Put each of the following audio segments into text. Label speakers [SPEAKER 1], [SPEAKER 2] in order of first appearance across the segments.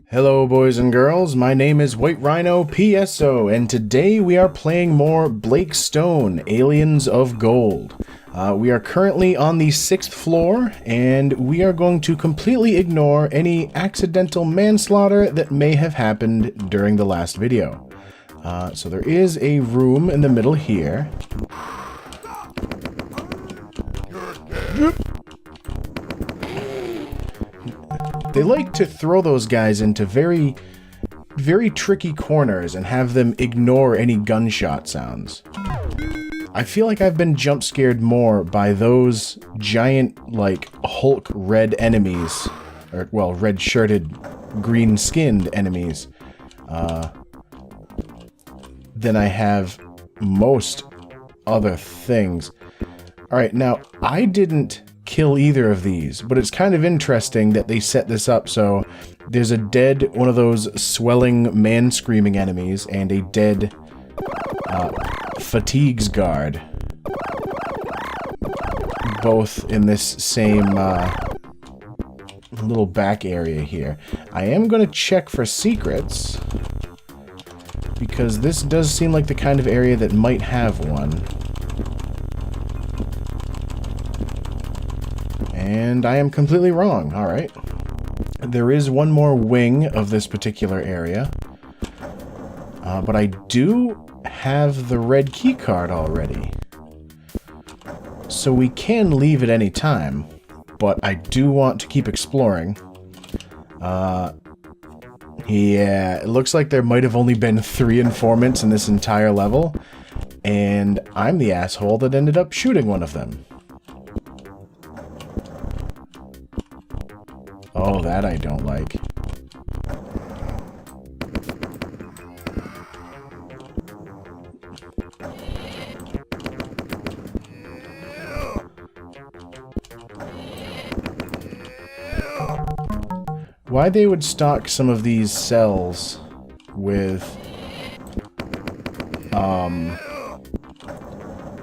[SPEAKER 1] Hello boys and girls, my name is White Rhino PSO, and today we are playing more Blake Stone, Aliens of Gold. We are currently on the 6th floor, and we are going to completely ignore any accidental manslaughter that may have happened during the last video. So there is a room in the middle here. They like to throw those guys into very tricky corners and have them ignore any gunshot sounds. I feel like I've been jump scared more by those giant, like, Hulk red enemies, or, well, red-shirted, green-skinned enemies, than I have most other things. Alright, now, I didn't kill either of these, but it's kind of interesting that they set this up so there's a dead, one of those swelling man-screaming enemies, and a dead fatigues guard. Both in this same little back area here. I am going to check for secrets, because this does seem like the kind of area that might have one. And I am completely wrong. Alright. There is one more wing of this particular area. But I do have the red key card already. So we can leave at any time. But I do want to keep exploring. Yeah, it looks like there might have only been 3 informants in this entire level. And I'm the asshole that ended up shooting one of them. Oh, that I don't like. Why they would stock some of these cells with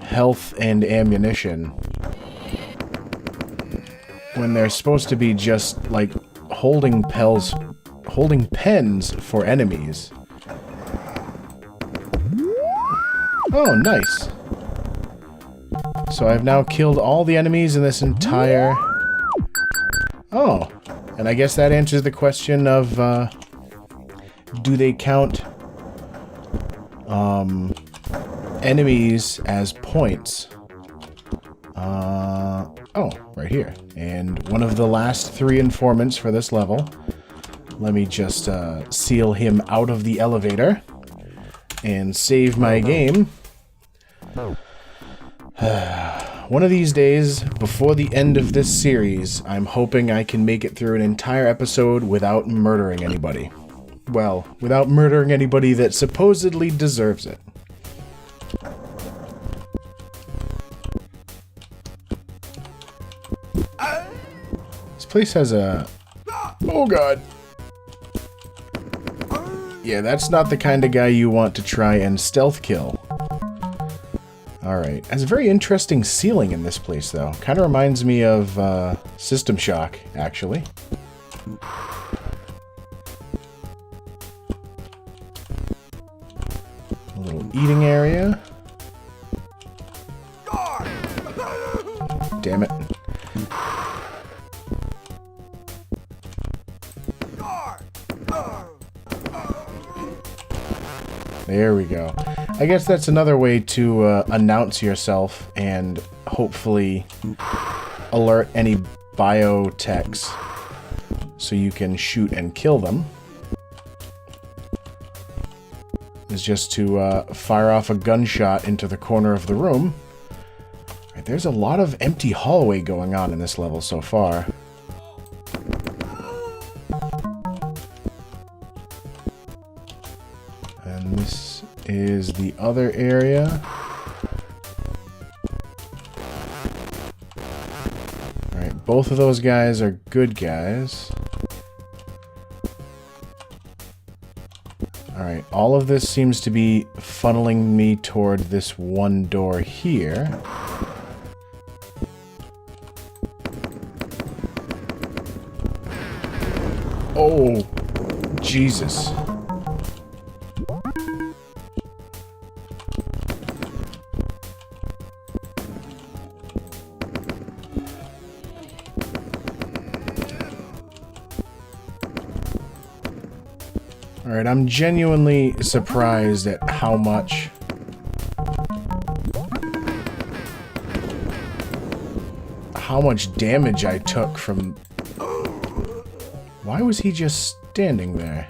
[SPEAKER 1] health and ammunition when they're supposed to be just, like, holding pens for enemies. Oh, nice. So I've now killed all the enemies in this entire... Oh, and I guess that answers the question of, do they count, enemies as points? Oh, right here. And one of the last 3 informants for this level. Let me just seal him out of the elevator and save my game. One of these days, before the end of this series, I'm hoping I can make it through an entire episode without murdering anybody. Well, without murdering anybody that supposedly deserves it. This place has a... Oh god. Yeah, that's not the kind of guy you want to try and stealth kill. Alright. Has a very interesting ceiling in this place, though. Kind of reminds me of System Shock, actually. A little eating area. Damn it. There we go. I guess that's another way to announce yourself and hopefully alert any biotechs so you can shoot and kill them. Is just to fire off a gunshot into the corner of the room. Right, there's a lot of empty hallway going on in this level so far. And this is the other area. Alright, both of those guys are good guys. Alright, all of this seems to be funneling me toward this one door here. Oh, Jesus. Alright, I'm genuinely surprised at how much damage I took from... Why was he just standing there?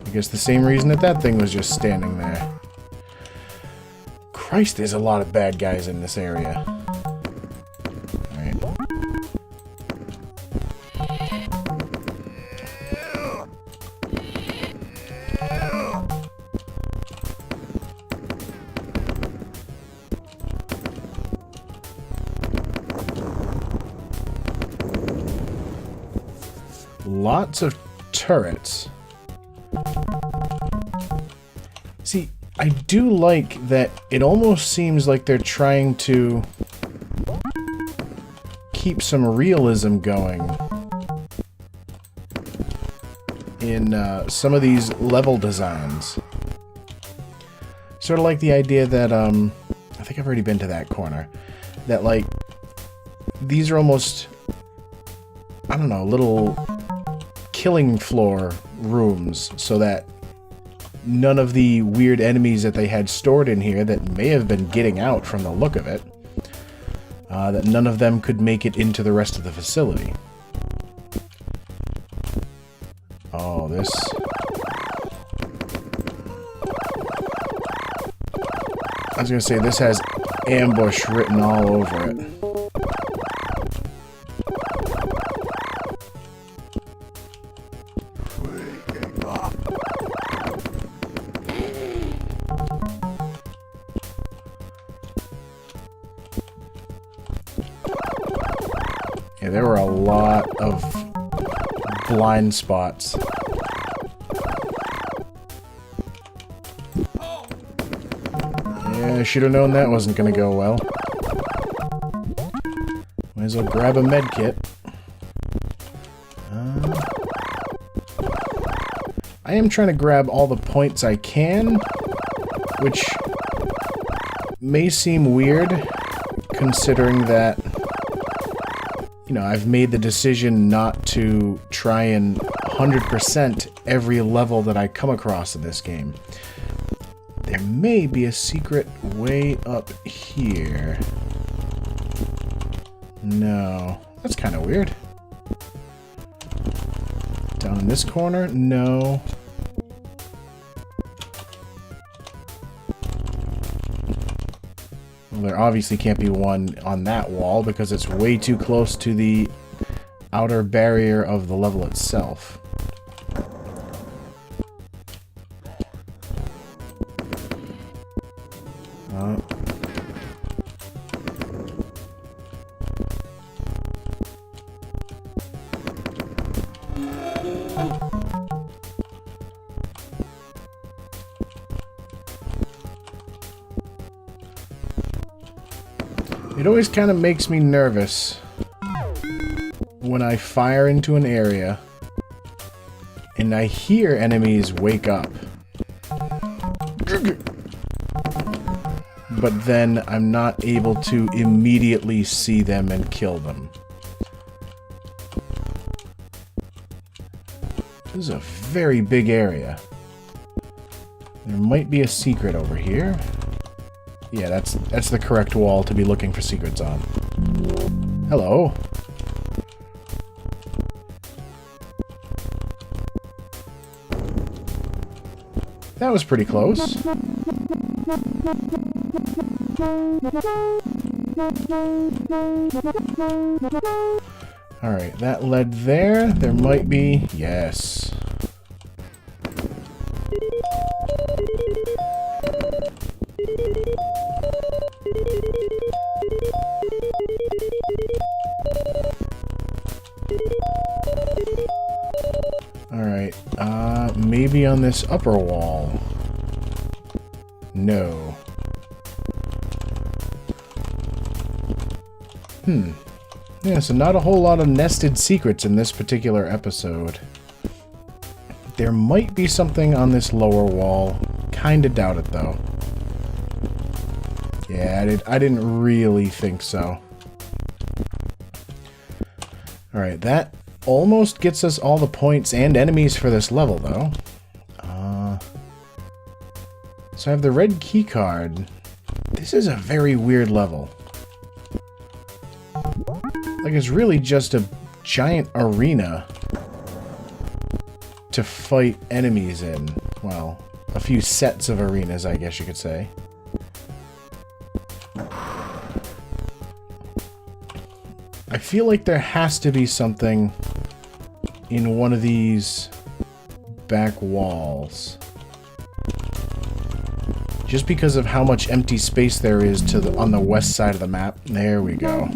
[SPEAKER 1] I guess the same reason that thing was just standing there. Christ, there's a lot of bad guys in this area. Alright. Lots of turrets. See, I do like that it almost seems like they're trying to keep some realism going in some of these level designs. Sort of like the idea that, I think I've already been to that corner, that, like, these are almost, I don't know, little killing floor rooms, so that none of the weird enemies that they had stored in here that may have been getting out from the look of it, that none of them could make it into the rest of the facility. Oh, this... I was gonna say, this has ambush written all over it. Yeah, there were a lot of blind spots. Yeah, I should have known that wasn't going to go well. Might as well grab a med kit. I am trying to grab all the points I can, which may seem weird, considering that, you know, I've made the decision not to try and 100% every level that I come across in this game. There may be a secret way up here. No. That's kind of weird. Down in this corner? No. Well, there obviously can't be one on that wall because it's way too close to the outer barrier of the level itself. It always kind of makes me nervous when I fire into an area and I hear enemies wake up. But then I'm not able to immediately see them and kill them. This is a very big area. There might be a secret over here. Yeah, that's the correct wall to be looking for secrets on. Hello. That was pretty close. Alright, that led there. There might be... Yes. Alright, maybe on this upper wall. No. Yeah, so not a whole lot of nested secrets in this particular episode. There might be something on this lower wall. Kinda doubt it, though. Yeah, I didn't really think so. Alright, that almost gets us all the points and enemies for this level, though. So I have the red key card. This is a very weird level. Like, it's really just a giant arena to fight enemies in. Well, a few sets of arenas, I guess you could say. I feel like there has to be something in one of these back walls. Just because of how much empty space there is on the west side of the map. There we go.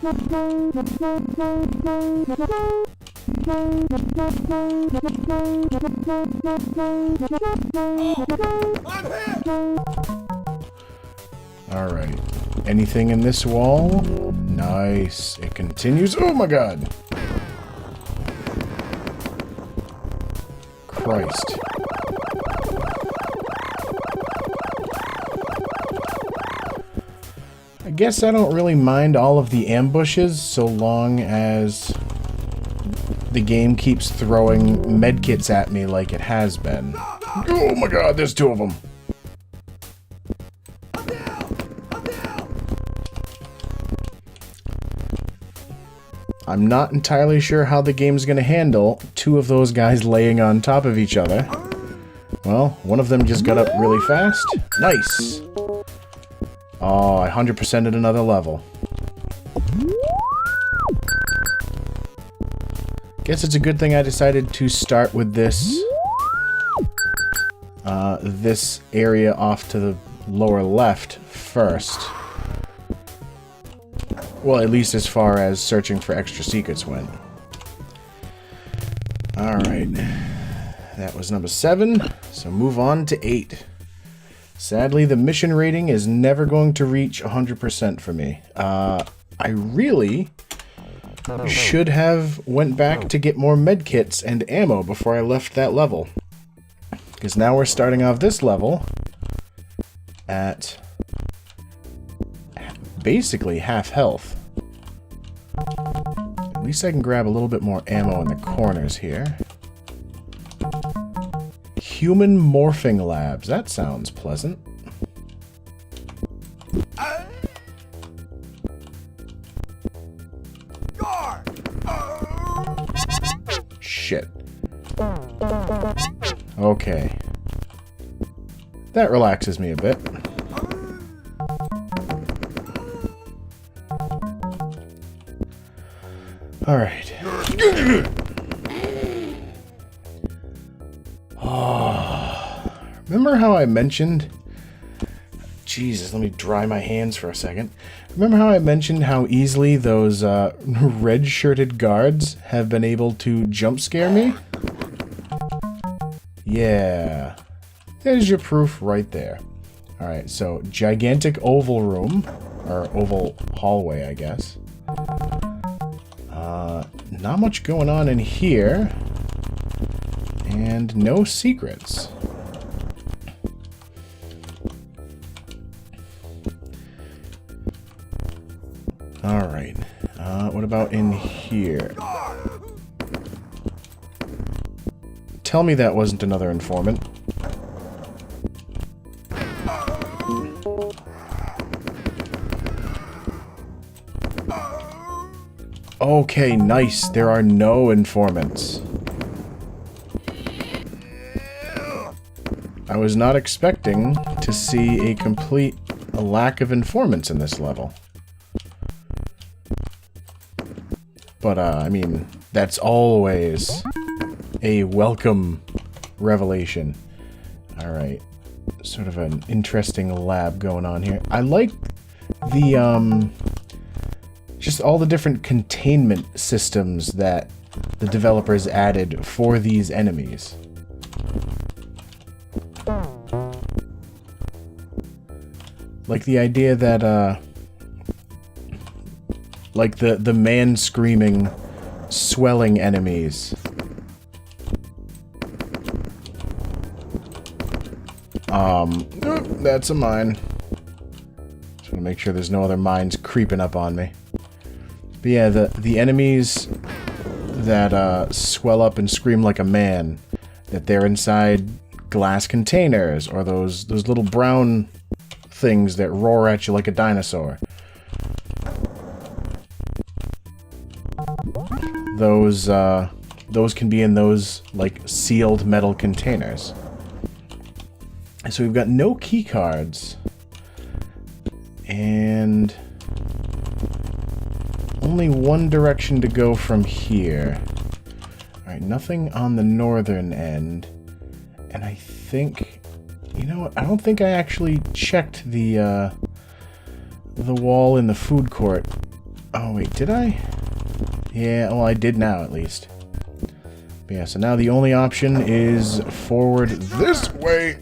[SPEAKER 1] Alright. Anything in this wall? Nice. It continues. Oh my god! Christ. I guess I don't really mind all of the ambushes so long as the game keeps throwing medkits at me like it has been. Oh my god, there's two of them. I'm not entirely sure how the game's going to handle two of those guys laying on top of each other. Well, one of them just got up really fast. Nice! Oh, I 100%ed another level. Guess it's a good thing I decided to start with this this area off to the lower left first. Well, at least as far as searching for extra secrets went. Alright. That was number 7, so move on to 8. Sadly, the mission rating is never going to reach 100% for me. I really should have went back to get more medkits and ammo before I left that level. Because now we're starting off this level at basically half health. At least I can grab a little bit more ammo in the corners here. Human morphing labs. That sounds pleasant. Shit. Okay. That relaxes me a bit. Alright. Oh. Remember how I mentioned... Jesus, let me dry my hands for a second. Remember how I mentioned how easily those red-shirted guards have been able to jump scare me? Yeah. There's your proof right there. Alright, so gigantic oval room. Or oval hallway, I guess. Not much going on in here. And no secrets. Alright. What about in here? Tell me that wasn't another informant. Okay, nice. There are no informants. I was not expecting to see a complete lack of informants in this level. But, I mean, that's always a welcome revelation. Alright. Sort of an interesting lab going on here. I like the, just all the different containment systems that the developers added for these enemies. Like the idea that, like the man screaming, swelling enemies Nope, that's a mine. Just want to make sure there's no other mines creeping up on me. But yeah, the enemies that swell up and scream like a man, that they're inside glass containers, or those little brown things that roar at you like a dinosaur. Those can be in those, like, sealed metal containers. So we've got no key cards. And only one direction to go from here. Alright, nothing on the northern end. And I think... You know what? I don't think I actually checked the wall in the food court. Oh, wait, did I? Yeah, well, I did now, at least. But yeah, so now the only option is forward this way.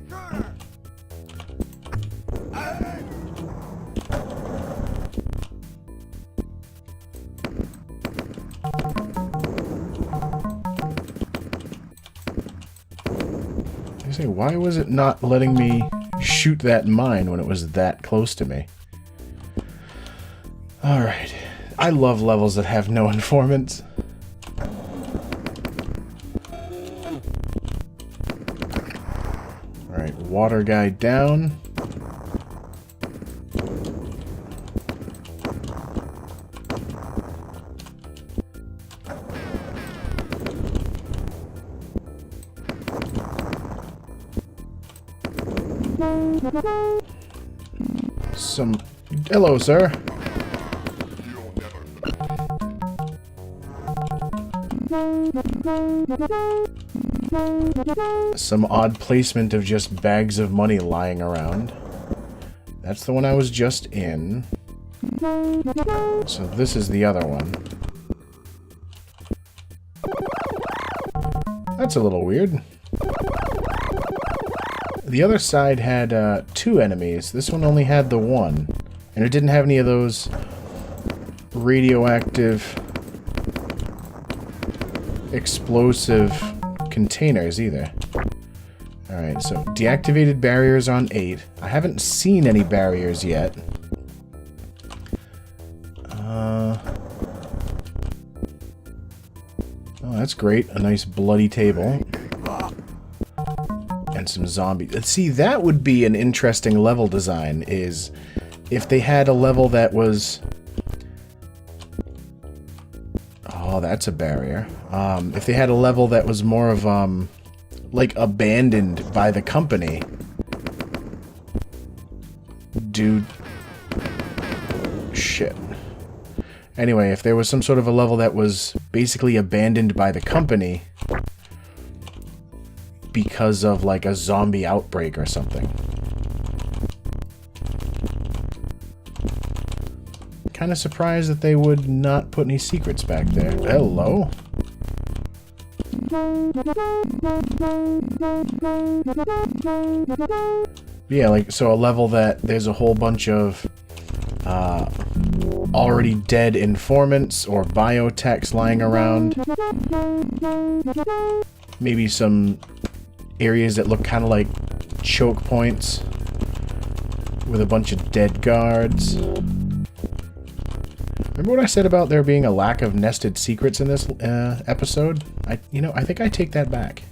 [SPEAKER 1] I say, why was it not letting me shoot that mine when it was that close to me? Alright. I love levels that have no informants. Alright, water guy down. Hello, sir. Some odd placement of just bags of money lying around. That's the one I was just in. So this is the other one. That's a little weird. The other side had 2 enemies. This one only had the 1. And it didn't have any of those radioactive explosive containers either. Alright, so deactivated barriers on 8. I haven't seen any barriers yet. Oh, that's great. A nice bloody table. And some zombies. See, that would be an interesting level design, is if they had a level that was... Oh, that's a barrier. If they had a level that was more of, like, abandoned by the company. Dude. Shit. Anyway, if there was some sort of a level that was basically abandoned by the company because of, like, a zombie outbreak or something. Kind of surprised that they would not put any secrets back there. Hello? Yeah, like, so a level that there's a whole bunch of already dead informants or biotechs lying around. Maybe some areas that look kind of like choke points with a bunch of dead guards. Remember what I said about there being a lack of nested secrets in this episode? I think I take that back.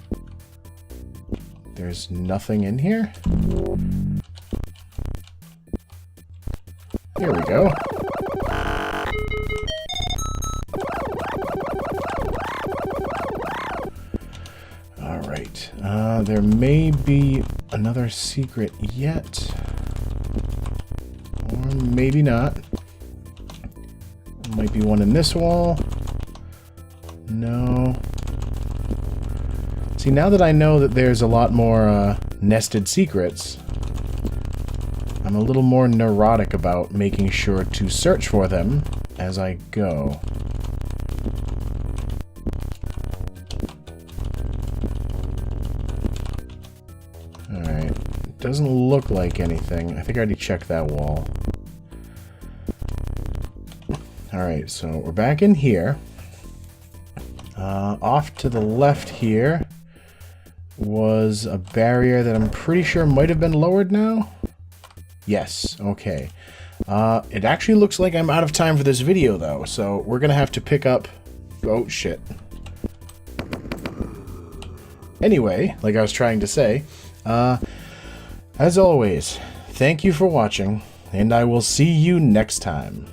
[SPEAKER 1] There's nothing in here? Here we go. Alright. There may be another secret yet. Or maybe not. Might be one in this wall. No. See, now that I know that there's a lot more nested secrets, I'm a little more neurotic about making sure to search for them as I go. Alright. It doesn't look like anything. I think I already checked that wall. Alright, so we're back in here. Off to the left here, was a barrier that I'm pretty sure might have been lowered now. Yes, okay. It actually looks like I'm out of time for this video, though, so we're gonna have to pick up... Oh, shit. Anyway, like I was trying to say, as always, thank you for watching, and I will see you next time.